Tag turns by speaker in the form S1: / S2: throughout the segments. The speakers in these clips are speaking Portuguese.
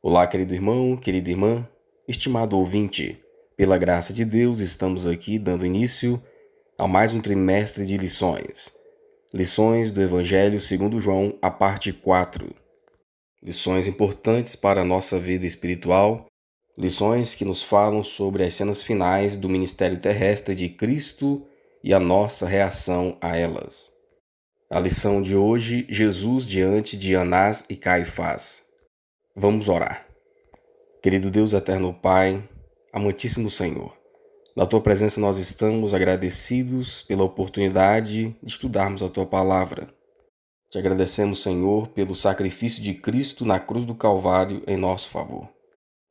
S1: Olá, querido irmão, querida irmã, estimado ouvinte. Pela graça de Deus, estamos aqui dando início a mais um trimestre de lições. Lições do Evangelho segundo João, a parte 4. Lições importantes para a nossa vida espiritual, lições que nos falam sobre as cenas finais do ministério terrestre de Cristo e a nossa reação a elas. A lição de hoje, Jesus diante de Anás e Caifás. Vamos orar. Querido Deus eterno Pai, amantíssimo Senhor, na Tua presença nós estamos agradecidos pela oportunidade de estudarmos a Tua palavra. Te agradecemos, Senhor, pelo sacrifício de Cristo na cruz do Calvário em nosso favor.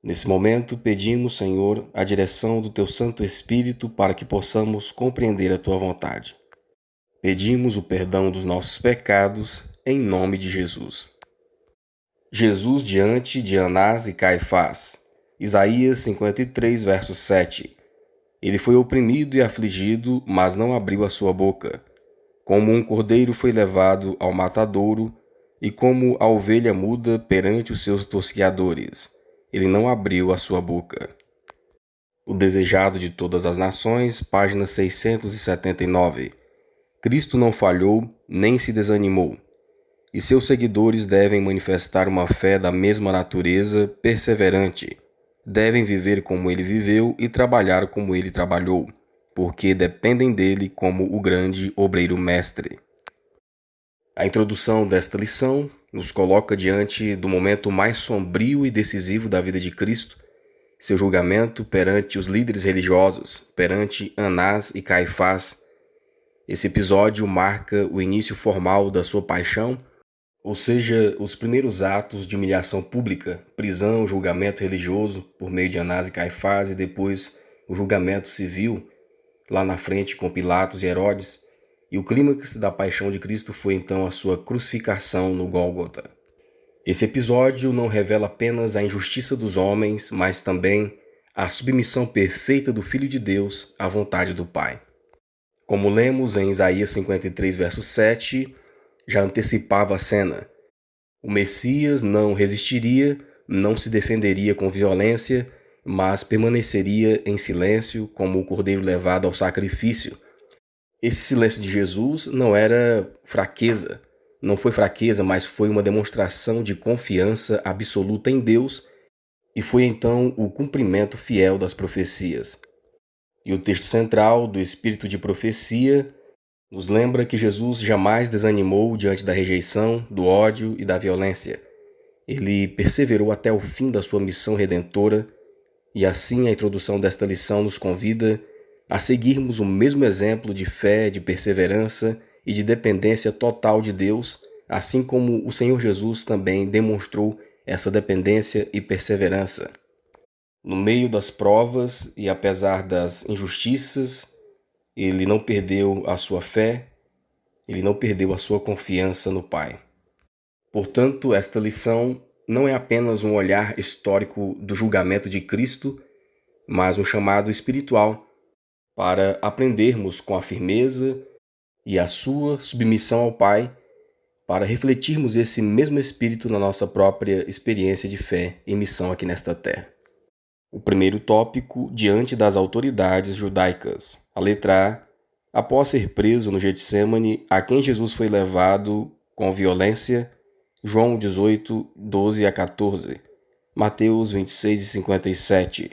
S1: Nesse momento, pedimos, Senhor, a direção do Teu Santo Espírito para que possamos compreender a Tua vontade. Pedimos o perdão dos nossos pecados, em nome de Jesus. Jesus diante de Anás e Caifás. Isaías 53, verso 7. Ele foi oprimido e afligido, mas não abriu a sua boca. Como um cordeiro foi levado ao matadouro, e como a ovelha muda perante os seus tosquiadores, ele não abriu a sua boca. O desejado de todas as nações, página 679. Cristo não falhou, nem se desanimou. E seus seguidores devem manifestar uma fé da mesma natureza, perseverante. Devem viver como ele viveu e trabalhar como ele trabalhou, porque dependem dele como o grande obreiro mestre. A introdução desta lição nos coloca diante do momento mais sombrio e decisivo da vida de Cristo, seu julgamento perante os líderes religiosos, perante Anás e Caifás. Esse episódio marca o início formal da sua paixão, ou seja, os primeiros atos de humilhação pública, prisão, julgamento religioso por meio de Anás e Caifás e depois o julgamento civil lá na frente com Pilatos e Herodes. E o clímax da paixão de Cristo foi então a sua crucificação no Gólgota. Esse episódio não revela apenas a injustiça dos homens, mas também a submissão perfeita do Filho de Deus à vontade do Pai. Como lemos em Isaías 53, verso 7, já antecipava a cena. O Messias não resistiria, não se defenderia com violência, mas permaneceria em silêncio como o cordeiro levado ao sacrifício. Esse silêncio de Jesus não era fraqueza, não foi fraqueza, mas foi uma demonstração de confiança absoluta em Deus e foi então o cumprimento fiel das profecias. E o texto central do Espírito de Profecia nos lembra que Jesus jamais desanimou diante da rejeição, do ódio e da violência. Ele perseverou até o fim da sua missão redentora, e assim a introdução desta lição nos convida a seguirmos o mesmo exemplo de fé, de perseverança e de dependência total de Deus, assim como o Senhor Jesus também demonstrou essa dependência e perseverança. No meio das provas e apesar das injustiças, ele não perdeu a sua fé, ele não perdeu a sua confiança no Pai. Portanto, esta lição não é apenas um olhar histórico do julgamento de Cristo, mas um chamado espiritual para aprendermos com a firmeza e a sua submissão ao Pai, para refletirmos esse mesmo espírito na nossa própria experiência de fé e missão aqui nesta terra. O primeiro tópico, diante das autoridades judaicas. A letra A. Após ser preso no Getsêmani, a quem Jesus foi levado com violência, João 18, 12 a 14, Mateus 26 e 57.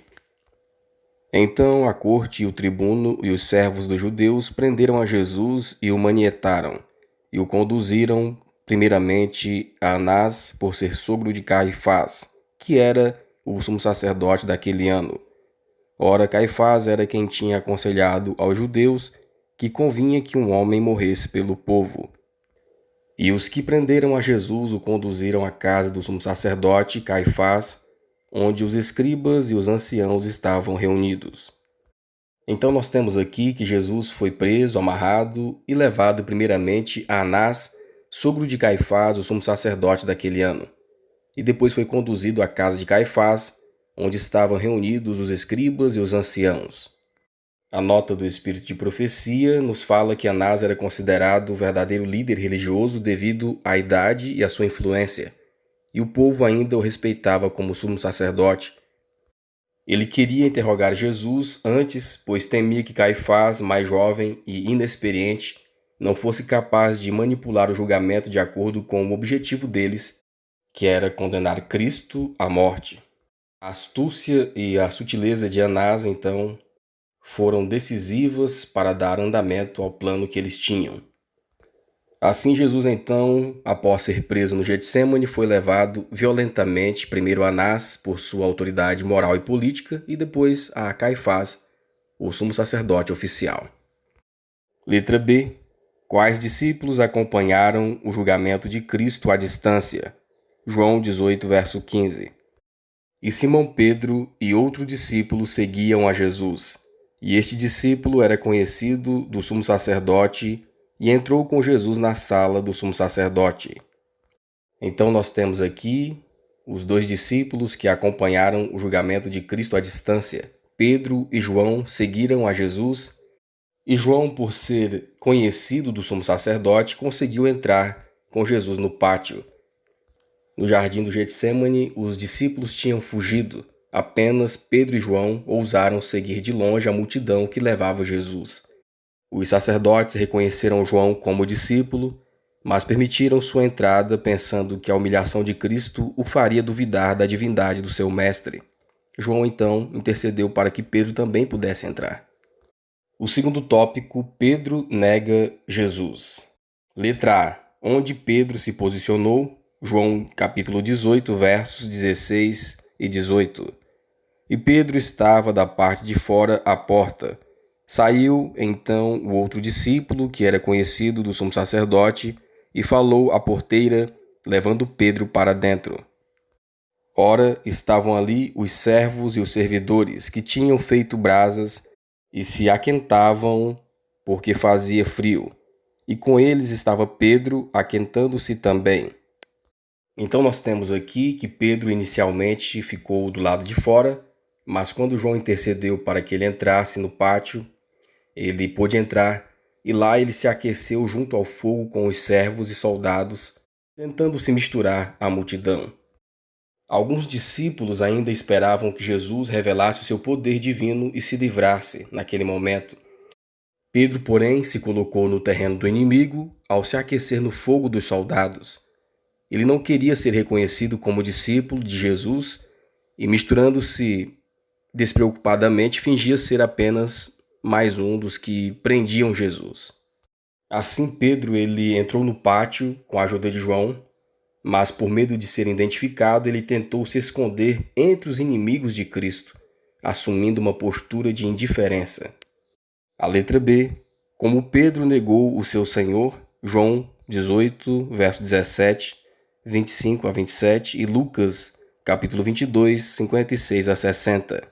S1: Então a corte e o tribuno e os servos dos judeus prenderam a Jesus e o manietaram, e o conduziram primeiramente a Anás, por ser sogro de Caifás, que era o sumo sacerdote daquele ano. Ora, Caifás era quem tinha aconselhado aos judeus que convinha que um homem morresse pelo povo. E os que prenderam a Jesus o conduziram à casa do sumo sacerdote Caifás, onde os escribas e os anciãos estavam reunidos. Então nós temos aqui que Jesus foi preso, amarrado e levado primeiramente a Anás, sogro de Caifás, o sumo sacerdote daquele ano. E depois foi conduzido à casa de Caifás, onde estavam reunidos os escribas e os anciãos. A nota do Espírito de Profecia nos fala que Anás era considerado o verdadeiro líder religioso devido à idade e à sua influência. e o povo ainda o respeitava como sumo sacerdote. Ele queria interrogar Jesus antes, pois temia que Caifás, mais jovem e inexperiente, não fosse capaz de manipular o julgamento de acordo com o objetivo deles, que era condenar Cristo à morte. A astúcia e a sutileza de Anás, então, foram decisivas para dar andamento ao plano que eles tinham. Assim, Jesus, então, após ser preso no Getsêmani, foi levado violentamente, primeiro a Anás, por sua autoridade moral e política, e depois a Caifás, o sumo sacerdote oficial. Letra B. Quais discípulos acompanharam o julgamento de Cristo à distância? João 18, verso 15. E Simão Pedro e outro discípulo seguiam a Jesus. E este discípulo era conhecido do sumo sacerdote e entrou com Jesus na sala do sumo sacerdote. Então nós temos aqui os dois discípulos que acompanharam o julgamento de Cristo à distância. Pedro e João seguiram a Jesus, e João, por ser conhecido do sumo sacerdote, conseguiu entrar com Jesus no pátio. No jardim do Getsêmani, os discípulos tinham fugido. Apenas Pedro e João ousaram seguir de longe a multidão que levava Jesus. Os sacerdotes reconheceram João como discípulo, mas permitiram sua entrada pensando que a humilhação de Cristo o faria duvidar da divindade do seu mestre. João então intercedeu para que Pedro também pudesse entrar. O segundo tópico, Pedro nega Jesus. Letra A. Onde Pedro se posicionou? João capítulo 18, versos 16 e 18. E Pedro estava da parte de fora à porta. Saiu, então, o outro discípulo, que era conhecido do sumo sacerdote, e falou à porteira, levando Pedro para dentro. Ora, estavam ali os servos e os servidores, que tinham feito brasas e se aquentavam, porque fazia frio. E com eles estava Pedro, aquentando-se também. Então nós temos aqui que Pedro inicialmente ficou do lado de fora, mas quando João intercedeu para que ele entrasse no pátio, ele pôde entrar e lá ele se aqueceu junto ao fogo com os servos e soldados, tentando se misturar à multidão. Alguns discípulos ainda esperavam que Jesus revelasse o seu poder divino e se livrasse naquele momento. Pedro, porém, se colocou no terreno do inimigo ao se aquecer no fogo dos soldados. Ele não queria ser reconhecido como discípulo de Jesus e, misturando-se despreocupadamente, fingia ser apenas mais um dos que prendiam Jesus. Assim, Pedro ele entrou no pátio com a ajuda de João, mas por medo de ser identificado, ele tentou se esconder entre os inimigos de Cristo, assumindo uma postura de indiferença. A letra B. Como Pedro negou o seu Senhor, João 18, verso 17, 25 a 27 e Lucas, capítulo 22, 56 a 60.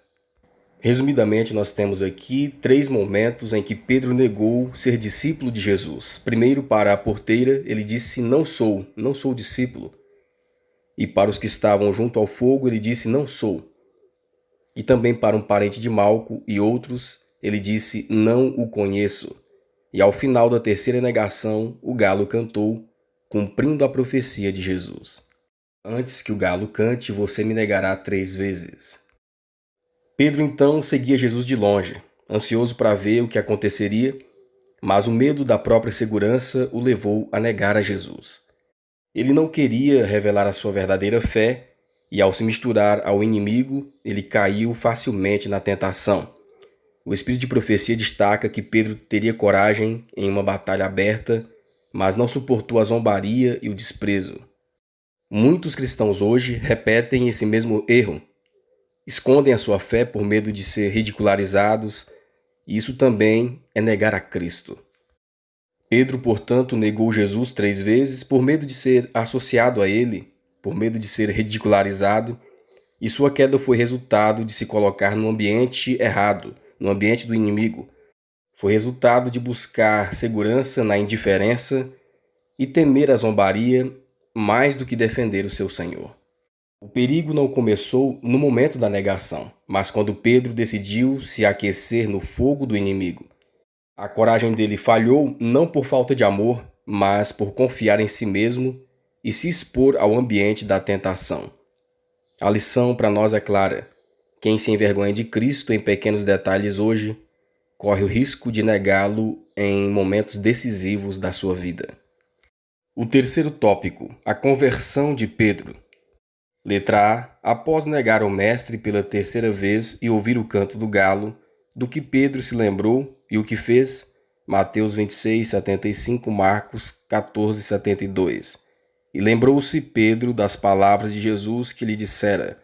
S1: Resumidamente, nós temos aqui 3 momentos em que Pedro negou ser discípulo de Jesus. Primeiro, para a porteira, ele disse, não sou discípulo. E para os que estavam junto ao fogo, ele disse, não sou. E também para um parente de Malco e outros, ele disse, não o conheço. E ao final da terceira negação, o galo cantou, cumprindo a profecia de Jesus. Antes que o galo cante, você me negará 3 vezes. Pedro então seguia Jesus de longe, ansioso para ver o que aconteceria, mas o medo da própria segurança o levou a negar a Jesus. Ele não queria revelar a sua verdadeira fé e, ao se misturar ao inimigo, ele caiu facilmente na tentação. O espírito de profecia destaca que Pedro teria coragem em uma batalha aberta, mas não suportou a zombaria e o desprezo. Muitos cristãos hoje repetem esse mesmo erro. Escondem a sua fé por medo de ser ridicularizados, e isso também é negar a Cristo. Pedro, portanto, negou Jesus 3 vezes por medo de ser associado a ele, por medo de ser ridicularizado, e sua queda foi resultado de se colocar no ambiente errado, no ambiente do inimigo. Foi resultado de buscar segurança na indiferença e temer a zombaria mais do que defender o seu Senhor. O perigo não começou no momento da negação, mas quando Pedro decidiu se aquecer no fogo do inimigo. A coragem dele falhou não por falta de amor, mas por confiar em si mesmo e se expor ao ambiente da tentação. A lição para nós é clara: quem se envergonha de Cristo em pequenos detalhes hoje, corre o risco de negá-lo em momentos decisivos da sua vida. O terceiro tópico, a conversão de Pedro. Letra A. Após negar o mestre pela terceira vez e ouvir o canto do galo, do que Pedro se lembrou e o que fez? Mateus 26:75, Marcos 14:72. E lembrou-se Pedro das palavras de Jesus que lhe dissera: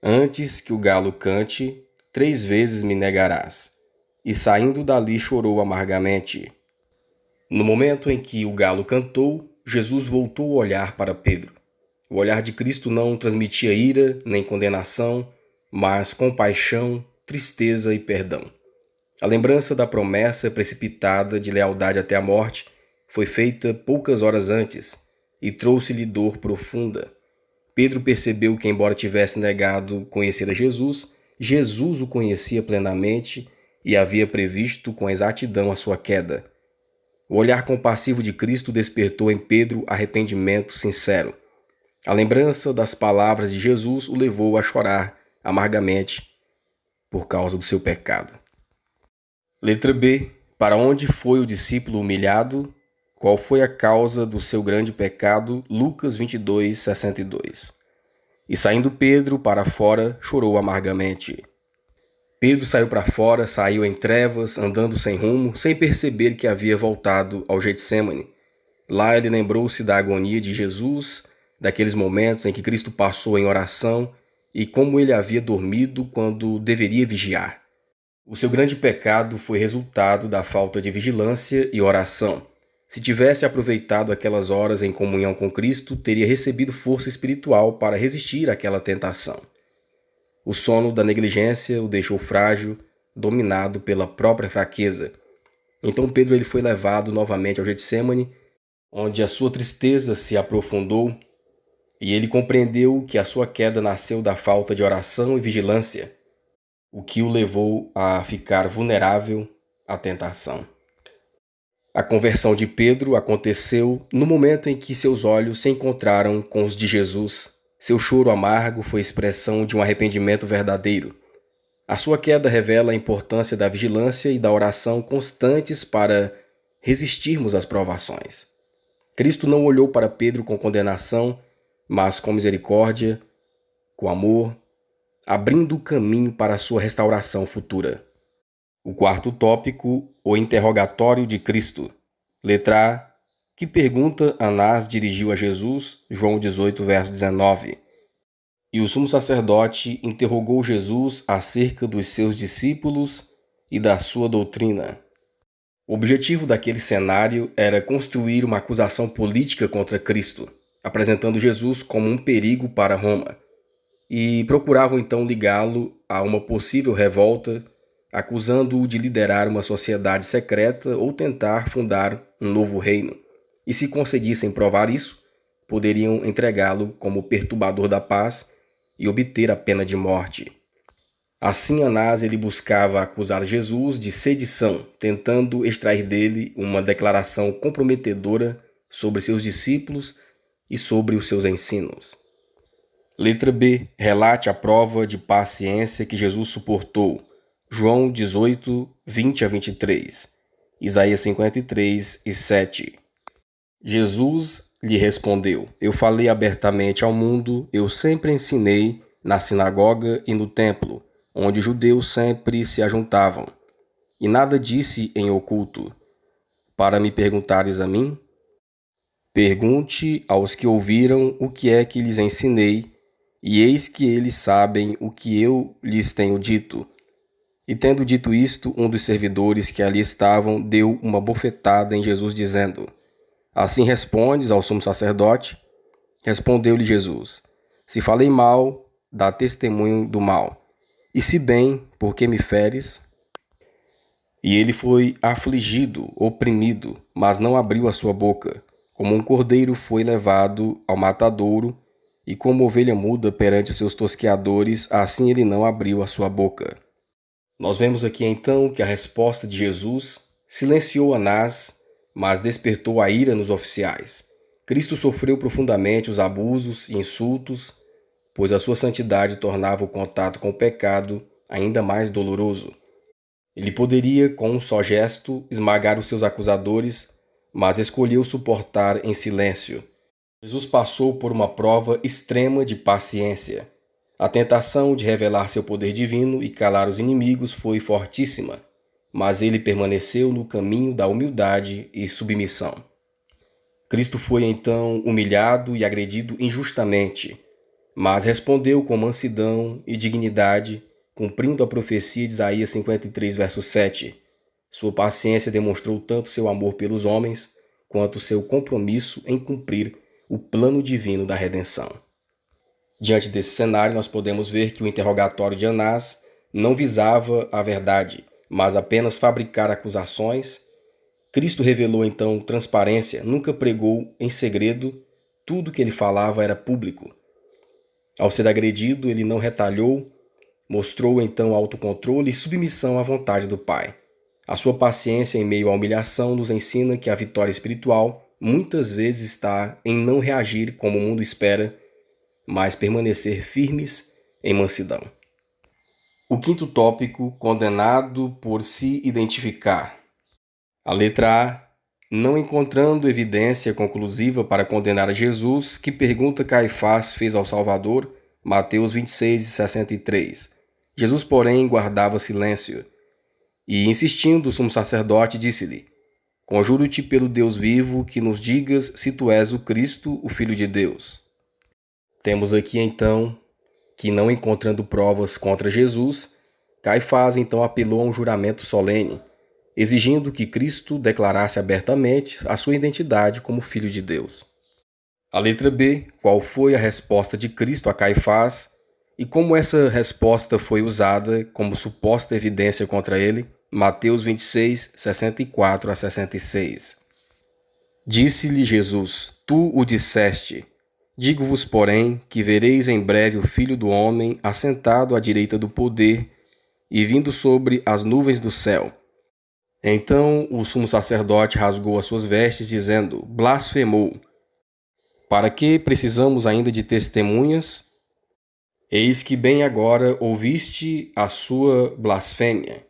S1: Antes que o galo cante, 3 vezes me negarás. E saindo dali chorou amargamente. No momento em que o galo cantou, Jesus voltou o olhar para Pedro. O olhar de Cristo não transmitia ira nem condenação, mas compaixão, tristeza e perdão. A lembrança da promessa precipitada de lealdade até a morte foi feita poucas horas antes e trouxe-lhe dor profunda. Pedro percebeu que, embora tivesse negado conhecer a Jesus, Jesus o conhecia plenamente e havia previsto com exatidão a sua queda. O olhar compassivo de Cristo despertou em Pedro arrependimento sincero. A lembrança das palavras de Jesus o levou a chorar amargamente por causa do seu pecado. Letra B. Para onde foi o discípulo humilhado? Qual foi a causa do seu grande pecado? Lucas 22:62. E saindo Pedro para fora, chorou amargamente. Pedro saiu para fora, saiu em trevas, andando sem rumo, sem perceber que havia voltado ao Getsêmani. Lá ele lembrou-se da agonia de Jesus, daqueles momentos em que Cristo passou em oração e como ele havia dormido quando deveria vigiar. O seu grande pecado foi resultado da falta de vigilância e oração. Se tivesse aproveitado aquelas horas em comunhão com Cristo, teria recebido força espiritual para resistir àquela tentação. O sono da negligência o deixou frágil, dominado pela própria fraqueza. Então Pedro foi levado novamente ao Getsêmani, onde a sua tristeza se aprofundou e ele compreendeu que a sua queda nasceu da falta de oração e vigilância, o que o levou a ficar vulnerável à tentação. A conversão de Pedro aconteceu no momento em que seus olhos se encontraram com os de Jesus. Seu choro amargo foi expressão de um arrependimento verdadeiro. A sua queda revela a importância da vigilância e da oração constantes para resistirmos às provações. Cristo não olhou para Pedro com condenação, mas com misericórdia, com amor, abrindo o caminho para a sua restauração futura. O quarto tópico, o interrogatório de Cristo. Letra A. Que pergunta Anás dirigiu a Jesus? João 18, verso 19. E o sumo sacerdote interrogou Jesus acerca dos seus discípulos e da sua doutrina. O objetivo daquele cenário era construir uma acusação política contra Cristo, apresentando Jesus como um perigo para Roma, e procuravam então ligá-lo a uma possível revolta, acusando-o de liderar uma sociedade secreta ou tentar fundar um novo reino. E se conseguissem provar isso, poderiam entregá-lo como perturbador da paz e obter a pena de morte. Assim, Anás buscava acusar Jesus de sedição, tentando extrair dele uma declaração comprometedora sobre seus discípulos e sobre os seus ensinos. Letra B. Relate a prova de paciência que Jesus suportou. João 18, 20-23. Isaías 53 e 7. Jesus lhe respondeu: Eu falei abertamente ao mundo, eu sempre ensinei na sinagoga e no templo, onde os judeus sempre se ajuntavam, e nada disse em oculto. Para me perguntares a mim? Pergunte aos que ouviram o que é que lhes ensinei, e eis que eles sabem o que eu lhes tenho dito. E tendo dito isto, um dos servidores que ali estavam deu uma bofetada em Jesus, dizendo: Assim respondes ao sumo sacerdote? Respondeu-lhe Jesus: Se falei mal, dá testemunho do mal. E se bem, por que me feres? E ele foi afligido, oprimido, mas não abriu a sua boca. Como um cordeiro foi levado ao matadouro, e como ovelha muda perante os seus tosqueadores, assim ele não abriu a sua boca. Nós vemos aqui então que a resposta de Jesus silenciou Anás, mas despertou a ira nos oficiais. Cristo sofreu profundamente os abusos e insultos, pois a sua santidade tornava o contato com o pecado ainda mais doloroso. Ele poderia, com um só gesto, esmagar os seus acusadores, mas escolheu suportar em silêncio. Jesus passou por uma prova extrema de paciência. A tentação de revelar seu poder divino e calar os inimigos foi fortíssima, mas ele permaneceu no caminho da humildade e submissão. Cristo foi então humilhado e agredido injustamente, mas respondeu com mansidão e dignidade, cumprindo a profecia de Isaías 53, verso 7. Sua paciência demonstrou tanto seu amor pelos homens, quanto seu compromisso em cumprir o plano divino da redenção. Diante desse cenário, nós podemos ver que o interrogatório de Anás não visava a verdade, mas apenas fabricar acusações. Cristo revelou então transparência, nunca pregou em segredo, tudo que ele falava era público. Ao ser agredido, ele não retalhou, mostrou então autocontrole e submissão à vontade do Pai. A sua paciência em meio à humilhação nos ensina que a vitória espiritual muitas vezes está em não reagir como o mundo espera, mas permanecer firmes em mansidão. O quinto tópico, condenado por se identificar. A letra A, não encontrando evidência conclusiva para condenar a Jesus, que pergunta Caifás fez ao Salvador, Mateus 26:63. Jesus, porém, guardava silêncio. E, insistindo, o sumo sacerdote disse-lhe: Conjuro-te pelo Deus vivo que nos digas se tu és o Cristo, o Filho de Deus. Temos aqui, então, que não encontrando provas contra Jesus, Caifás, então, apelou a um juramento solene, exigindo que Cristo declarasse abertamente a sua identidade como Filho de Deus. A letra B, qual foi a resposta de Cristo a Caifás e como essa resposta foi usada como suposta evidência contra ele, Mateus 26, 64 a 66. Disse-lhe Jesus: Tu o disseste. Digo-vos, porém, que vereis em breve o Filho do Homem assentado à direita do poder e vindo sobre as nuvens do céu. Então o sumo sacerdote rasgou as suas vestes, dizendo: Blasfemou. Para que precisamos ainda de testemunhas? Eis que bem agora ouviste a sua blasfêmia.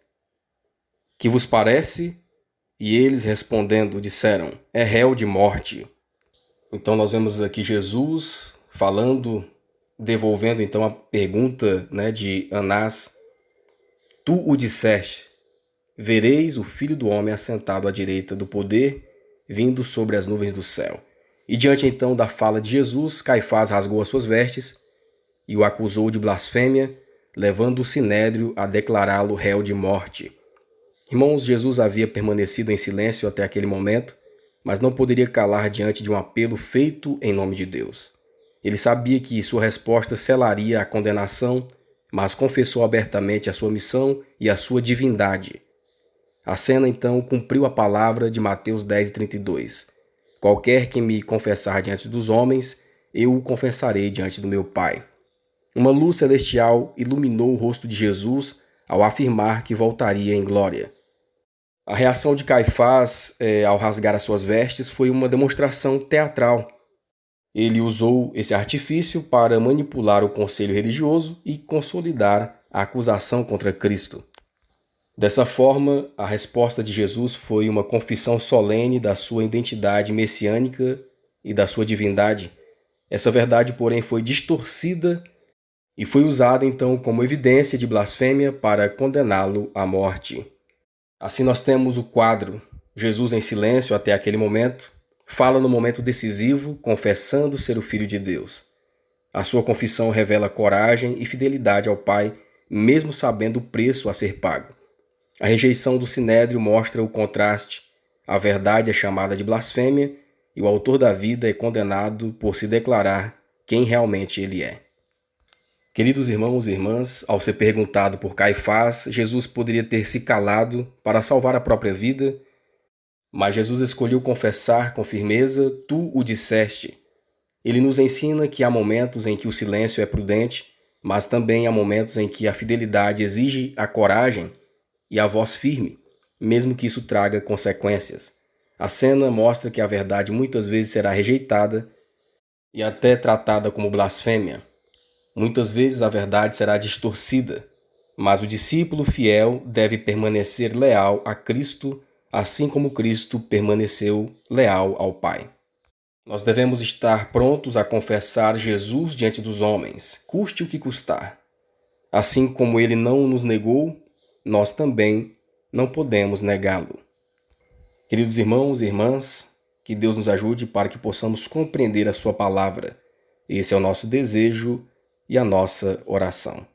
S1: Que vos parece? E eles respondendo disseram: É réu de morte. Então nós vemos aqui Jesus falando, devolvendo então a pergunta, de Anás. Tu o disseste, vereis o Filho do Homem assentado à direita do poder, vindo sobre as nuvens do céu. E diante então da fala de Jesus, Caifás rasgou as suas vestes e o acusou de blasfêmia, levando o sinédrio a declará-lo réu de morte. Irmãos, Jesus havia permanecido em silêncio até aquele momento, mas não poderia calar diante de um apelo feito em nome de Deus. Ele sabia que sua resposta selaria a condenação, mas confessou abertamente a sua missão e a sua divindade. A cena, então, cumpriu a palavra de Mateus 10:32. Qualquer que me confessar diante dos homens, eu o confessarei diante do meu Pai. Uma luz celestial iluminou o rosto de Jesus ao afirmar que voltaria em glória. A reação de Caifás ao rasgar as suas vestes foi uma demonstração teatral. Ele usou esse artifício para manipular o conselho religioso e consolidar a acusação contra Cristo. Dessa forma, a resposta de Jesus foi uma confissão solene da sua identidade messiânica e da sua divindade. Essa verdade, porém, foi distorcida e foi usada então como evidência de blasfêmia para condená-lo à morte. Assim nós temos o quadro: Jesus em silêncio até aquele momento, fala no momento decisivo, confessando ser o Filho de Deus. A sua confissão revela coragem e fidelidade ao Pai, mesmo sabendo o preço a ser pago. A rejeição do sinédrio mostra o contraste. A verdade é chamada de blasfêmia e o autor da vida é condenado por se declarar quem realmente ele é. Queridos irmãos e irmãs, ao ser perguntado por Caifás, Jesus poderia ter se calado para salvar a própria vida, mas Jesus escolheu confessar com firmeza: Tu o disseste. Ele nos ensina que há momentos em que o silêncio é prudente, mas também há momentos em que a fidelidade exige a coragem e a voz firme, mesmo que isso traga consequências. A cena mostra que a verdade muitas vezes será rejeitada e até tratada como blasfêmia. Muitas vezes a verdade será distorcida, mas o discípulo fiel deve permanecer leal a Cristo, assim como Cristo permaneceu leal ao Pai. Nós devemos estar prontos a confessar Jesus diante dos homens, custe o que custar. Assim como ele não nos negou, nós também não podemos negá-lo. Queridos irmãos e irmãs, que Deus nos ajude para que possamos compreender a sua palavra. Esse é o nosso desejo e a nossa oração.